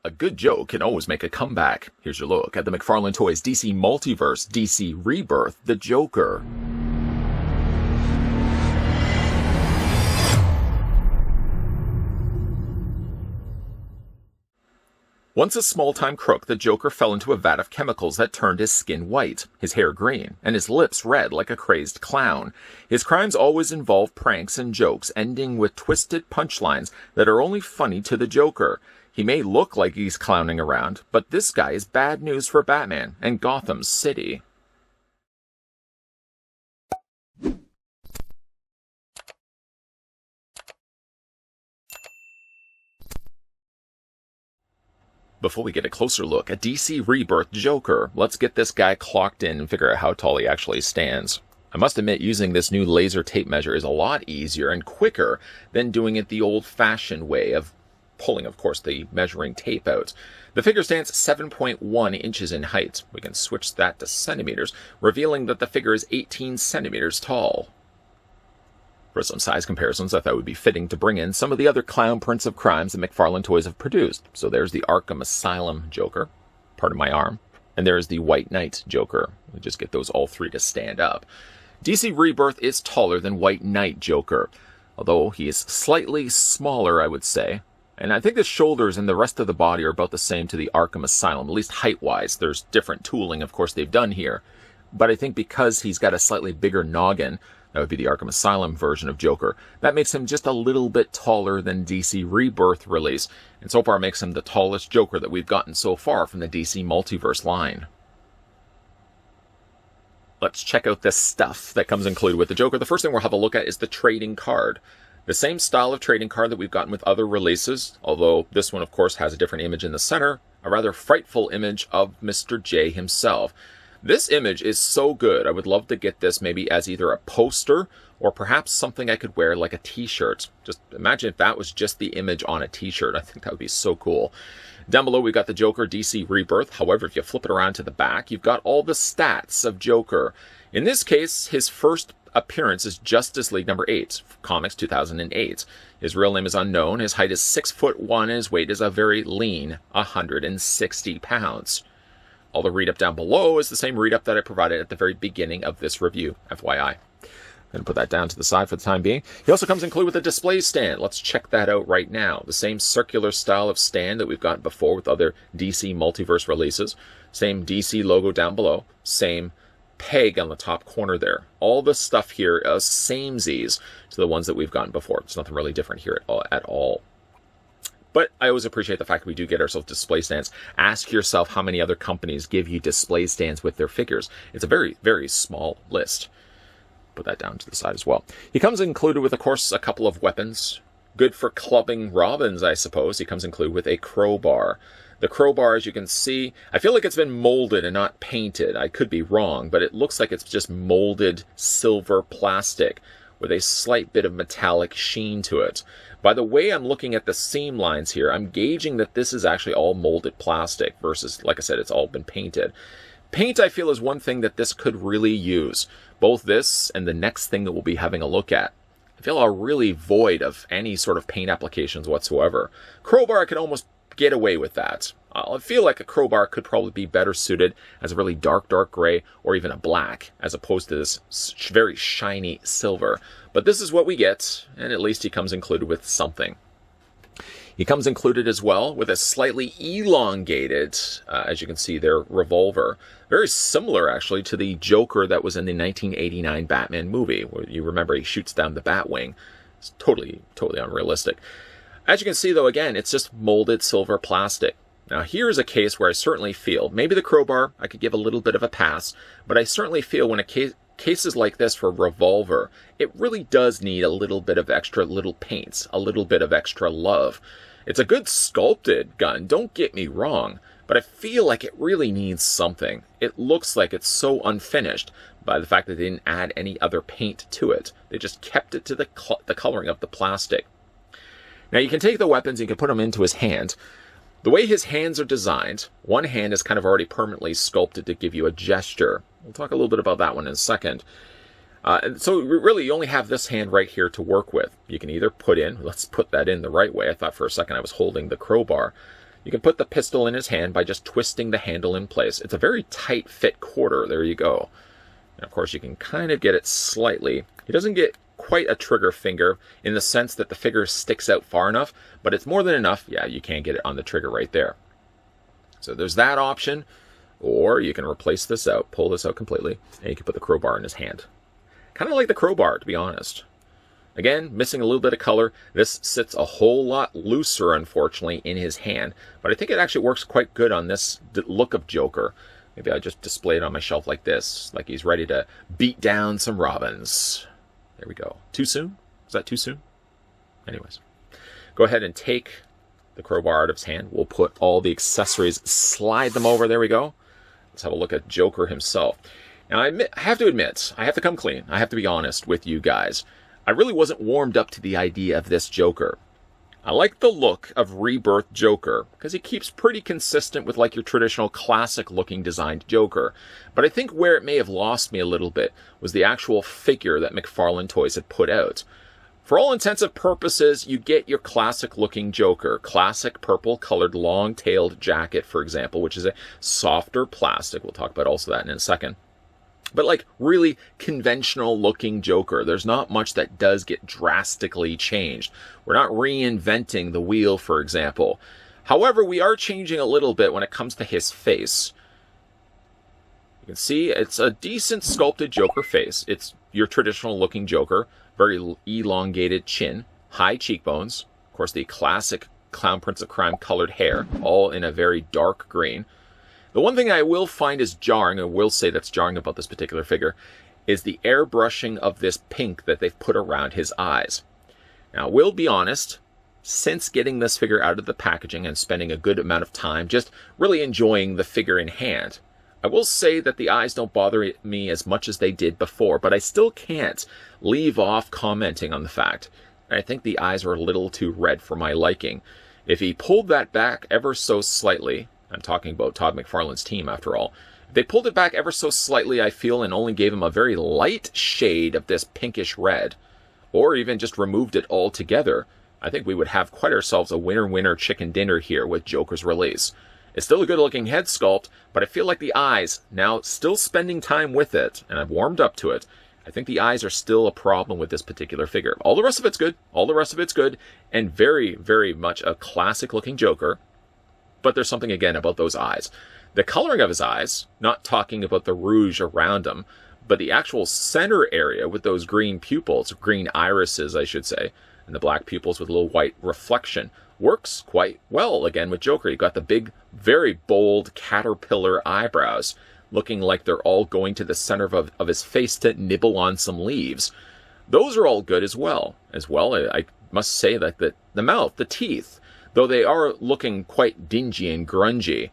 A good joke can always make a comeback. Here's your look at the McFarlane Toys DC Multiverse DC Rebirth, the Joker. Once a small-time crook, the Joker fell into a vat of chemicals that turned his skin white, his hair green, and his lips red like a crazed clown. His crimes always involve pranks and jokes, ending with twisted punchlines that are only funny to the Joker. He may look like he's clowning around, but this guy is bad news for Batman and Gotham City. Before we get a closer look at DC Rebirth Joker, let's get this guy clocked in and figure out how tall he actually stands. I must admit, using this new laser tape measure is a lot easier and quicker than doing it the old-fashioned way of pulling, of course, the measuring tape out. The figure stands 7.1 inches in height. We can switch that to centimeters, revealing that the figure is 18 centimeters tall. For some size comparisons, I thought it would be fitting to bring in some of the other clown prints of crimes that McFarlane Toys have produced. So there's the Arkham Asylum Joker, part of my arm, and there's the White Knight Joker. We'll just get those all three to stand up. DC Rebirth is taller than White Knight Joker, although he is slightly smaller, I would say. And I think the shoulders and the rest of the body are about the same to the Arkham Asylum, at least height-wise. There's different tooling, of course, they've done here. But I think because he's got a slightly bigger noggin, that would be the Arkham Asylum version of Joker, that makes him just a little bit taller than DC Rebirth release, and so far makes him the tallest Joker that we've gotten so far from the DC Multiverse line. Let's check out the stuff that comes included with the Joker. The first thing we'll have a look at is the trading card. The same style of trading card that we've gotten with other releases, although this one, of course, has a different image in the center, a rather frightful image of Mr. J himself. This image is so good, I would love to get this maybe as either a poster or perhaps something I could wear like a t-shirt. Just imagine if that was just the image on a t-shirt. I think that would be so cool. Down below, we've got the Joker DC Rebirth. However, if you flip it around to the back, you've got all the stats of Joker. In this case, his first appearance is Justice League number 8, Comics 2008. His real name is unknown. His height is 6'1", and his weight is a very lean 160 pounds. All the read-up down below is the same read-up that I provided at the very beginning of this review, FYI. I'm going to put that down to the side for the time being. He also comes included with a display stand. Let's check that out right now. The same circular style of stand that we've gotten before with other DC Multiverse releases. Same DC logo down below. Same peg on the top corner there. All the stuff here is samesies to the ones that we've gotten before. It's nothing really different here at all. But I always appreciate the fact that we do get ourselves display stands. Ask yourself how many other companies give you display stands with their figures. It's a very, very small list. Put that down to the side as well. He comes included with, of course, a couple of weapons. Good for clubbing robins, I suppose. He comes included with a crowbar. The crowbar, as you can see, I feel like it's been molded and not painted. I could be wrong, but it looks like it's just molded silver plastic with a slight bit of metallic sheen to it. By the way I'm looking at the seam lines here, I'm gauging that this is actually all molded plastic versus, like I said, it's all been painted. Paint, I feel, is one thing that this could really use. Both this and the next thing that we'll be having a look at, I feel, are really void of any sort of paint applications whatsoever. Crowbar, I could almost get away with that. I feel like a crowbar could probably be better suited as a really dark gray or even a black, as opposed to this very shiny silver. But this is what we get, and at least he comes included with something. He comes included as well with a slightly elongated, as you can see there, revolver. Very similar, actually, to the Joker that was in the 1989 Batman movie, where you remember he shoots down the Batwing. It's totally unrealistic. As you can see, though, again, it's just molded silver plastic. Now, here's a case where I certainly feel, maybe the crowbar, I could give a little bit of a pass, but I certainly feel when cases like this for revolver, it really does need a little bit of extra little paints, a little bit of extra love. It's a good sculpted gun, don't get me wrong, but I feel like it really needs something. It looks like it's so unfinished by the fact that they didn't add any other paint to it. They just kept it to the coloring of the plastic. Now, you can take the weapons, you can put them into his hand. The way his hands are designed, one hand is kind of already permanently sculpted to give you a gesture. We'll talk a little bit about that one in a second. So really, you only have this hand right here to work with. You can either put in, let's put that in the right way. I thought for a second I was holding the crowbar. You can put the pistol in his hand by just twisting the handle in place. It's a very tight fit quarter. There you go. And of course, you can kind of get it slightly. He doesn't get quite a trigger finger in the sense that the finger sticks out far enough, but it's more than enough. Yeah, you can get it on the trigger right there. So there's that option, or you can replace this out, pull this out completely, and you can put the crowbar in his hand. Kind of like the crowbar, to be honest. Again, missing a little bit of color. This sits a whole lot looser, unfortunately, in his hand. But I think it actually works quite good on this look of Joker. Maybe I'll just display it on my shelf like this, like he's ready to beat down some robins. There we go. Too soon? Is that too soon? Anyways, go ahead and take the crowbar out of his hand. We'll put all the accessories, slide them over. There we go. Let's have a look at Joker himself. Now, I have to admit, I have to come clean. I have to be honest with you guys. I really wasn't warmed up to the idea of this Joker. I like the look of Rebirth Joker, because he keeps pretty consistent with like your traditional classic looking designed Joker. But I think where it may have lost me a little bit was the actual figure that McFarlane Toys had put out. For all intents and purposes, you get your classic looking Joker. Classic purple colored long tailed jacket, for example, which is a softer plastic. We'll talk about also that in a second. But like really conventional looking Joker. There's not much that does get drastically changed. We're not reinventing the wheel, for example. However, we are changing a little bit when it comes to his face. You can see it's a decent sculpted Joker face. It's your traditional looking Joker. Very elongated chin, high cheekbones. Of course, the classic Clown Prince of Crime colored hair, all in a very dark green. The one thing I will find is jarring, and will say that's jarring about this particular figure, is the airbrushing of this pink that they've put around his eyes. Now, we'll be honest, since getting this figure out of the packaging and spending a good amount of time just really enjoying the figure in hand, I will say that the eyes don't bother me as much as they did before, but I still can't leave off commenting on the fact I think the eyes are a little too red for my liking. If he pulled that back ever so slightly, I'm talking about Todd McFarlane's team after all, if they pulled it back ever so slightly, I feel, and only gave him a very light shade of this pinkish red, or even just removed it altogether, I think we would have quite ourselves a winner-winner chicken dinner here with Joker's release. It's still a good-looking head sculpt, but I feel like the eyes, now still spending time with it, and I've warmed up to it, I think the eyes are still a problem with this particular figure. All the rest of it's good. All the rest of it's good, and very, very much a classic-looking Joker. But there's something, again, about those eyes. The coloring of his eyes, not talking about the rouge around them, but the actual center area with those green pupils, green irises, I should say, and the black pupils with a little white reflection, works quite well, again, with Joker. You've got the big, very bold caterpillar eyebrows, looking like they're all going to the center of his face to nibble on some leaves. Those are all good as well. I must say that the mouth, the teeth, though they are looking quite dingy and grungy,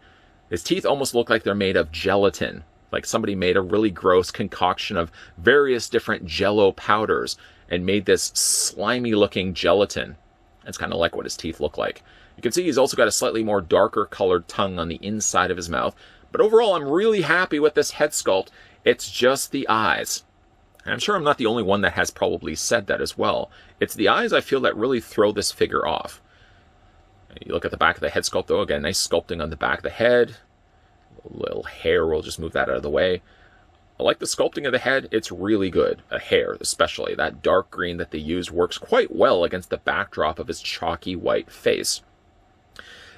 his teeth almost look like they're made of gelatin. Like somebody made a really gross concoction of various different Jell-O powders and made this slimy looking gelatin. That's kind of like what his teeth look like. You can see he's also got a slightly more darker colored tongue on the inside of his mouth. But overall, I'm really happy with this head sculpt. It's just the eyes. And I'm sure I'm not the only one that has probably said that as well. It's the eyes, I feel, that really throw this figure off. You look at the back of the head sculpt, though. Again, nice sculpting on the back of the head. A little hair, we'll just move that out of the way. I like the sculpting of the head. It's really good. A hair, especially. That dark green that they used works quite well against the backdrop of his chalky white face.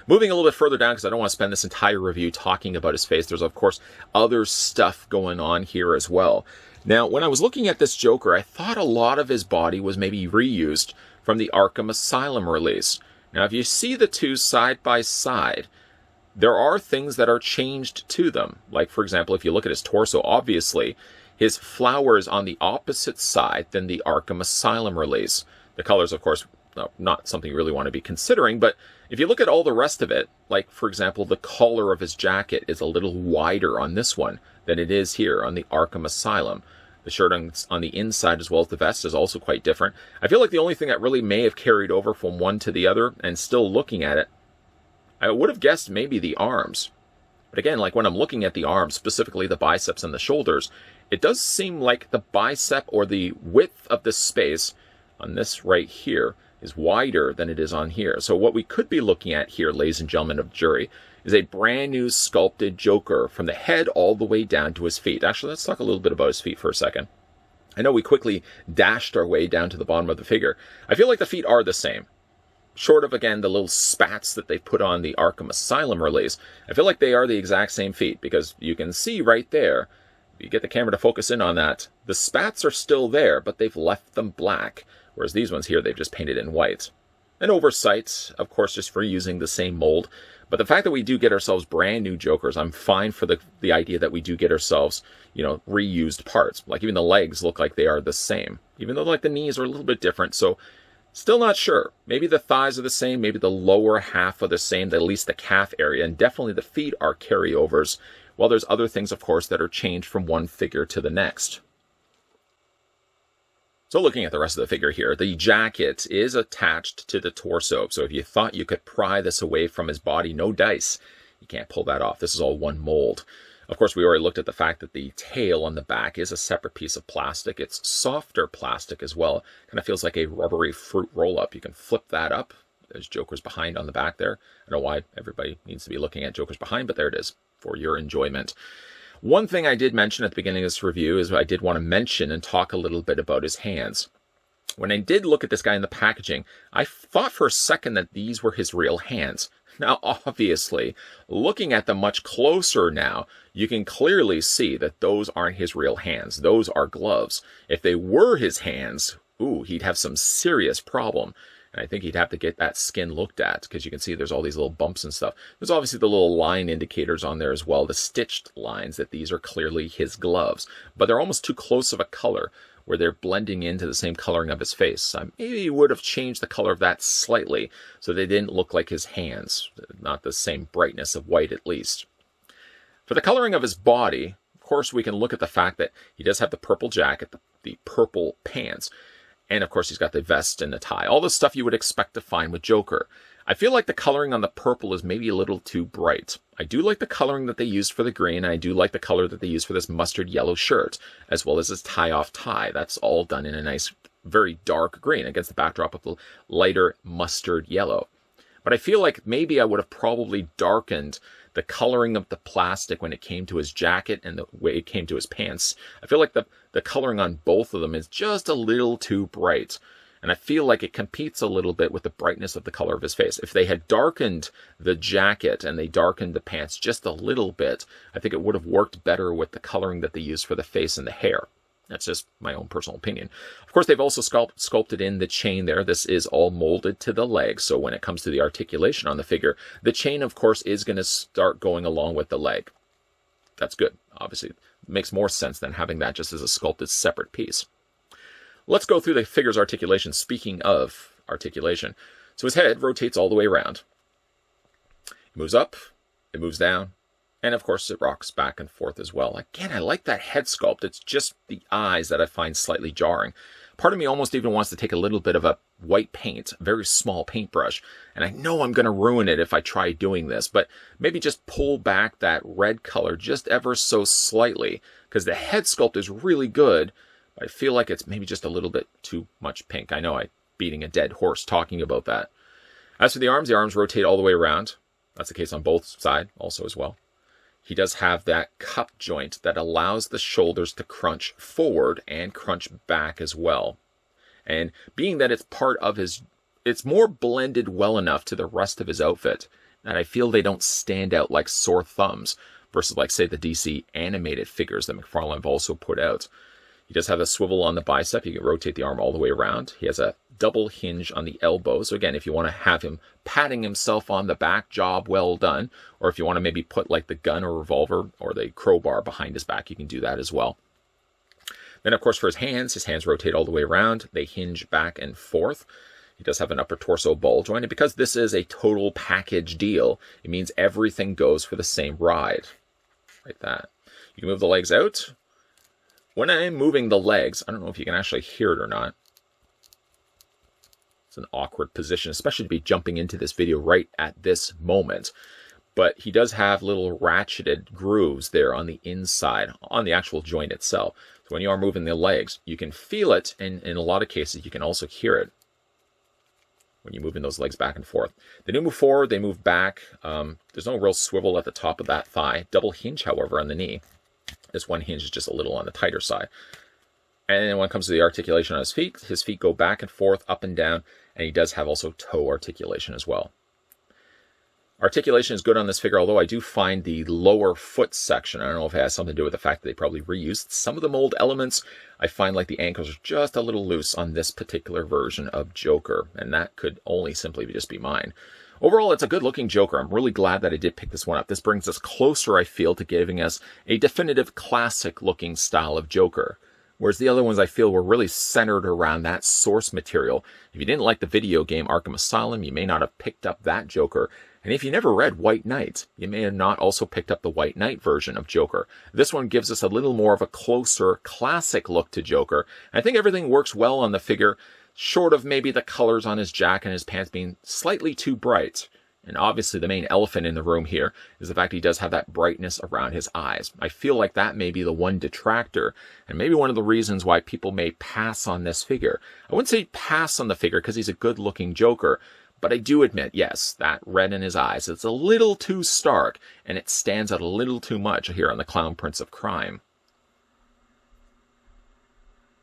Moving a little bit further down, because I don't want to spend this entire review talking about his face. There's, of course, other stuff going on here as well. Now, when I was looking at this Joker, I thought a lot of his body was maybe reused from the Arkham Asylum release. Now, if you see the two side by side, there are things that are changed to them. Like, for example, if you look at his torso, obviously, his flower is on the opposite side than the Arkham Asylum release. The colors, of course, not something you really want to be considering, but if you look at all the rest of it, like, for example, the collar of his jacket is a little wider on this one than it is here on the Arkham Asylum. The shirt on the inside as well as the vest is also quite different. I feel like the only thing that really may have carried over from one to the other, and still looking at it, I would have guessed maybe the arms. But again, like when I'm looking at the arms, specifically the biceps and the shoulders, it does seem like the bicep or the width of the space on this right here is wider than it is on here. So what we could be looking at here, ladies and gentlemen of the jury, is a brand new sculpted Joker from the head all the way down to his feet. Actually, let's talk a little bit about his feet for a second. I know we quickly dashed our way down to the bottom of the figure. I feel like the feet are the same. Short of, again, the little spats that they put on the Arkham Asylum release, I feel like they are the exact same feet, because you can see right there, if you get the camera to focus in on that, the spats are still there, but they've left them black, whereas these ones here, they've just painted in white. An oversight, of course, just for using the same mold, but the fact that we do get ourselves brand new Jokers, I'm fine for the idea that we do get ourselves, reused parts. Like even the legs look like they are the same, even though like the knees are a little bit different, so still not sure. Maybe the thighs are the same, maybe the lower half are the same, at least the calf area, and definitely the feet are carryovers, while there's other things, of course, that are changed from one figure to the next. So looking at the rest of the figure here, the jacket is attached to the torso, so if you thought you could pry this away from his body, no dice. You can't pull that off. This is all one mold. Of course, we already looked at the fact that the tail on the back is a separate piece of plastic. It's softer plastic as well. Kind of feels like a rubbery fruit roll-up. You can flip that up. There's Joker's behind on the back there. I don't know why everybody needs to be looking at Joker's behind, but there it is for your enjoyment. One thing I did mention at the beginning of this review is I did want to mention and talk a little bit about his hands. When I did look at this guy in the packaging, I thought for a second that these were his real hands. Now, obviously, looking at them much closer now, you can clearly see that those aren't his real hands. Those are gloves. If they were his hands, he'd have some serious problem. And I think he'd have to get that skin looked at, because you can see there's all these little bumps and stuff. There's obviously the little line indicators on there as well, the stitched lines, that these are clearly his gloves. But they're almost too close of a color, where they're blending into the same coloring of his face. Maybe he would have changed the color of that slightly, so they didn't look like his hands. Not the same brightness of white, at least. For the coloring of his body, of course, we can look at the fact that he does have the purple jacket, the purple pants, and of course he's got the vest and the tie. All the stuff you would expect to find with Joker. I feel like the coloring on the purple is maybe a little too bright. I do like the coloring that they used for the green, and I do like the color that they used for this mustard yellow shirt, as well as his tie-off tie. That's all done in a nice, very dark green against the backdrop of the lighter mustard yellow. But I feel like maybe I would have probably darkened the coloring of the plastic when it came to his jacket and the way it came to his pants. I feel like the coloring on both of them is just a little too bright. And I feel like it competes a little bit with the brightness of the color of his face. If they had darkened the jacket and they darkened the pants just a little bit, I think it would have worked better with the coloring that they used for the face and the hair. That's just my own personal opinion. Of course, they've also sculpted in the chain there. This is all molded to the leg. So when it comes to the articulation on the figure, the chain, of course, is going to start going along with the leg. That's good. Obviously, it makes more sense than having that just as a sculpted separate piece. Let's go through the figure's articulation. Speaking of articulation, so his head rotates all the way around. It moves up, it moves down, and of course it rocks back and forth as well. Again, I like that head sculpt. It's just the eyes that I find slightly jarring. Part of me almost even wants to take a little bit of a white paint, a very small paintbrush, and I know I'm going to ruin it if I try doing this, but maybe just pull back that red color just ever so slightly, because the head sculpt is really good. I feel like it's maybe just a little bit too much pink. I know I'm beating a dead horse talking about that. As for the arms rotate all the way around. That's the case on both sides also as well. He does have that cup joint that allows the shoulders to crunch forward and crunch back as well. And being that it's part of his, it's more blended well enough to the rest of his outfit that I feel they don't stand out like sore thumbs versus like, say, the DC animated figures that McFarlane have also put out. He does have a swivel on the bicep. You can rotate the arm all the way around. He has a double hinge on the elbow. So again, if you want to have him patting himself on the back, job well done. Or if you want to maybe put like the gun or revolver or the crowbar behind his back, you can do that as well. Then of course for his hands rotate all the way around. They hinge back and forth. He does have an upper torso ball joint. And because this is a total package deal, it means everything goes for the same ride. Like that. You can move the legs out. When I'm moving the legs, I don't know if you can actually hear it or not. It's an awkward position, especially to be jumping into this video right at this moment. But he does have little ratcheted grooves there on the inside, on the actual joint itself. So when you are moving the legs, you can feel it, and in a lot of cases, you can also hear it. when you move in those legs back and forth. They do move forward, they move back. There's no real swivel at the top of that thigh. Double hinge, however, on the knee. This one hinge is just a little on the tighter side. And then when it comes to the articulation on his feet go back and forth, up and down, and he does have also toe articulation as well. Articulation is good on this figure, although I do find the lower foot section, I don't know if it has something to do with the fact that they probably reused some of the mold elements. I find like the ankles are just a little loose on this particular version of Joker, and that could only simply just be mine. Overall, it's a good-looking Joker. I'm really glad that I did pick this one up. This brings us closer, I feel, to giving us a definitive classic-looking style of Joker. Whereas the other ones I feel were really centered around that source material. If you didn't like the video game Arkham Asylum, you may not have picked up that Joker. And if you never read White Knight, you may have not also picked up the White Knight version of Joker. This one gives us a little more of a closer, classic look to Joker. And I think everything works well on the figure, short of maybe the colors on his jacket and his pants being slightly too bright. And obviously the main elephant in the room here is the fact he does have that brightness around his eyes. I feel like that may be the one detractor, and maybe one of the reasons why people may pass on this figure. I wouldn't say pass on the figure because he's a good-looking Joker, but I do admit, yes, that red in his eyes, it's a little too stark, and it stands out a little too much here on the Clown Prince of Crime.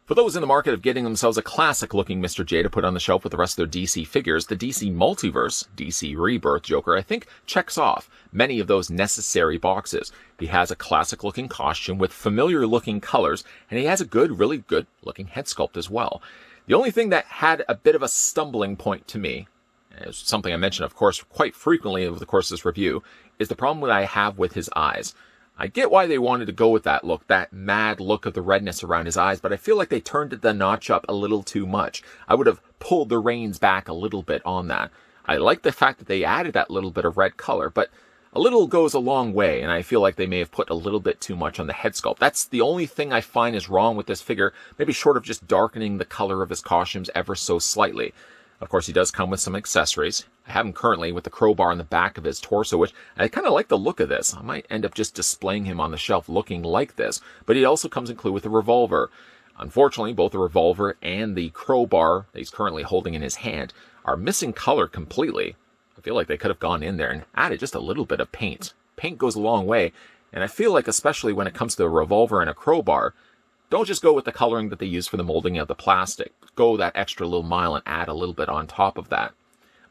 For those in the market of getting themselves a classic-looking Mr. J to put on the shelf with the rest of their DC figures, the DC Multiverse, DC Rebirth Joker, I think checks off many of those necessary boxes. He has a classic-looking costume with familiar-looking colors, and he has a really good-looking head sculpt as well. The only thing that had a bit of a stumbling point to me, and it's something I mention, of course, quite frequently over the course of this review, is the problem that I have with his eyes. I get why they wanted to go with that look, that mad look of the redness around his eyes, but I feel like they turned the notch up a little too much. I would have pulled the reins back a little bit on that. I like the fact that they added that little bit of red color, but a little goes a long way, and I feel like they may have put a little bit too much on the head sculpt. That's the only thing I find is wrong with this figure, maybe short of just darkening the color of his costumes ever so slightly. Of course, he does come with some accessories. I have him currently with the crowbar on the back of his torso, which I kind of like the look of this. I might end up just displaying him on the shelf looking like this, but he also comes included with a revolver. Unfortunately, both the revolver and the crowbar that he's currently holding in his hand are missing color completely. I feel like they could have gone in there and added just a little bit of paint. Paint goes a long way, and I feel like especially when it comes to a revolver and a crowbar, don't just go with the coloring that they use for the molding of the plastic. Go that extra little mile and add a little bit on top of that.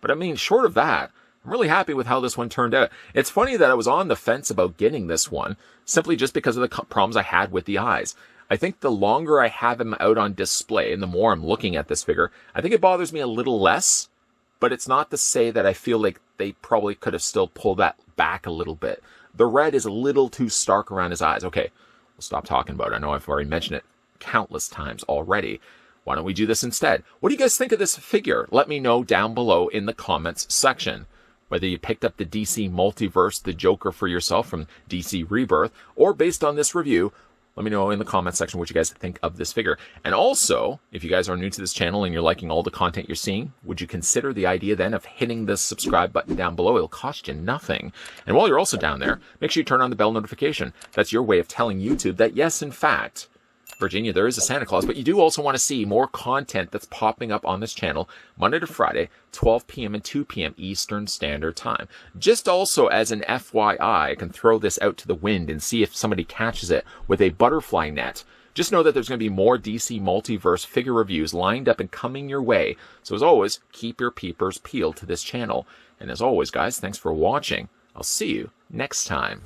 But I mean, short of that, I'm really happy with how this one turned out. It's funny that I was on the fence about getting this one, simply just because of the problems I had with the eyes. I think the longer I have him out on display, and the more I'm looking at this figure, I think it bothers me a little less, but it's not to say that I feel like they probably could have still pulled that back a little bit. The red is a little too stark around his eyes. Okay, we'll stop talking about it. I know I've already mentioned it countless times already. Why don't we do this instead? What do you guys think of this figure? Let me know down below in the comments section. Whether you picked up the DC Multiverse, the Joker for yourself from DC Rebirth, or based on this review, let me know in the comments section what you guys think of this figure. And also, if you guys are new to this channel and you're liking all the content you're seeing, would you consider the idea then of hitting the subscribe button down below? It'll cost you nothing. And while you're also down there, make sure you turn on the bell notification. That's your way of telling YouTube that yes, in fact, Virginia, there is a Santa Claus, but you do also want to see more content that's popping up on this channel Monday to Friday, 12 p.m. and 2 p.m. Eastern Standard Time. Just also as an FYI, I can throw this out to the wind and see if somebody catches it with a butterfly net. Just know that there's going to be more DC Multiverse figure reviews lined up and coming your way. So as always, keep your peepers peeled to this channel. And as always, guys, thanks for watching. I'll see you next time.